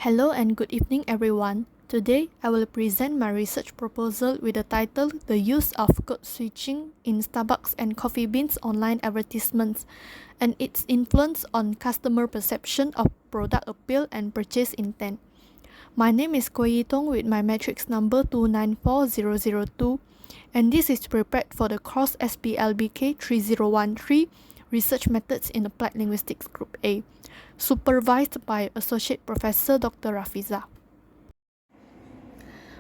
Hello and good evening everyone. Today I will present my research proposal with the title The Use of Code Switching in Starbucks and Coffee Beans Online Advertisements and its Influence on Customer Perception of Product Appeal and Purchase Intent. My name is Koh Yi Tong with my matrix number 294002 and this is prepared for the course SBLBK3013 Research Methods in Applied Linguistics Group A, supervised by Associate Professor Dr. Rafiza.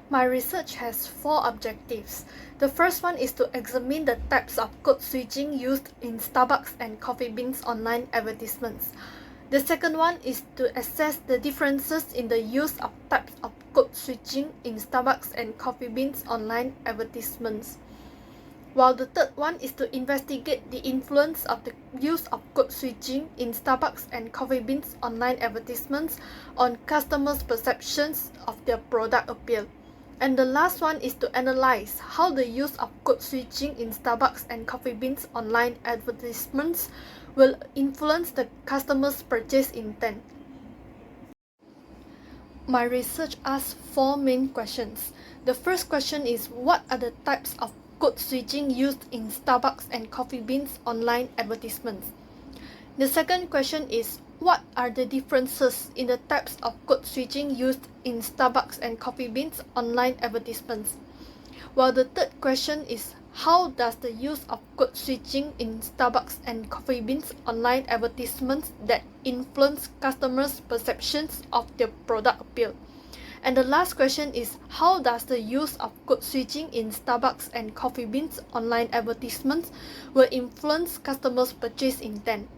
My research has four objectives. The first one is to examine the types of code switching used in Starbucks and Coffee Beans online advertisements. The second one is to assess the differences in the use of types of code switching in Starbucks and Coffee Beans online advertisements. While the third one is to investigate the influence of the use of code switching in Starbucks and Coffee Beans online advertisements on customers' perceptions of their product appeal. And the last one is to analyze how the use of code switching in Starbucks and Coffee Beans online advertisements will influence the customer's purchase intent. My research asks four main questions. The first question is, what are the types of code switching used in Starbucks and Coffee Beans online advertisements? The second question is, what are the differences in the types of code switching used in Starbucks and Coffee Beans online advertisements? While the third question is, how does the use of code switching in Starbucks and Coffee Beans online advertisements that influence customers' perceptions of their product appeal? And the last question is, how does the use of code switching in Starbucks and Coffee Beans online advertisements will influence customers' purchase intent?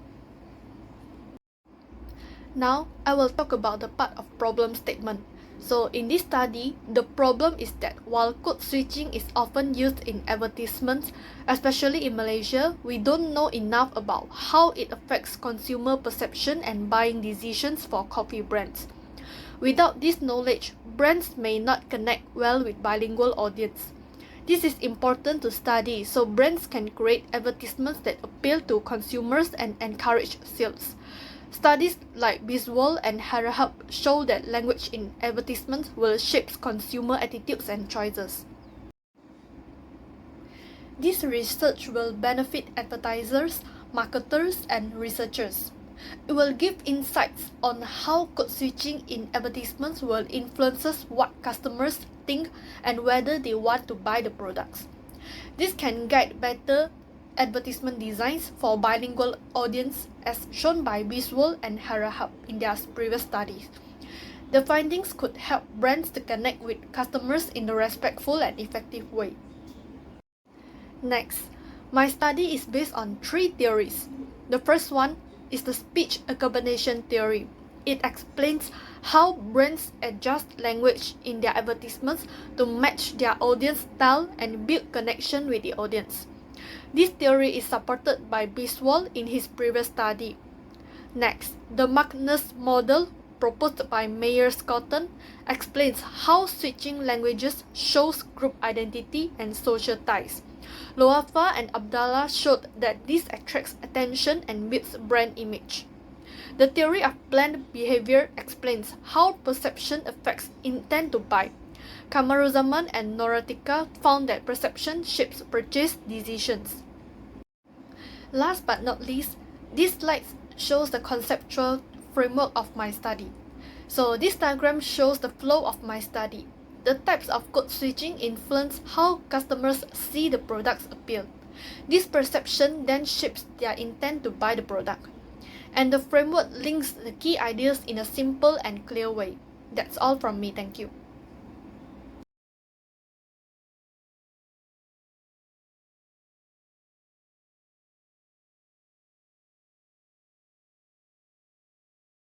Now, I will talk about the part of problem statement. So in this study, the problem is that while code switching is often used in advertisements, especially in Malaysia, we don't know enough about how it affects consumer perception and buying decisions for coffee brands. Without this knowledge, brands may not connect well with bilingual audience. This is important to study so brands can create advertisements that appeal to consumers and encourage sales. Studies like Biswal and Harahap show that language in advertisements will shape consumer attitudes and choices. This research will benefit advertisers, marketers, and researchers. It will give insights on how code switching in advertisements will influence what customers think and whether they want to buy the products. This can guide better advertisement designs for bilingual audience as shown by Biswal and Harahap in their previous studies. The findings could help brands to connect with customers in a respectful and effective way. Next, my study is based on three theories. The first one is the speech accommodation theory. It explains how brands adjust language in their advertisements to match their audience style and build connection with the audience. This theory is supported by Biswal in his previous study. Next, the Magnus model proposed by Meyer-Scotten explains how switching languages shows group identity and social ties. Loafa and Abdallah showed that this attracts attention and builds brand image. The theory of planned behavior explains how perception affects intent to buy. Kamaruzaman and Noratika found that perception shapes purchase decisions. Last but not least, this slide shows the conceptual framework of my study. So this diagram shows the flow of my study. The types of code switching influence how customers see the product's appeal. This perception then shapes their intent to buy the product. And the framework links the key ideas in a simple and clear way. That's all from me. Thank you.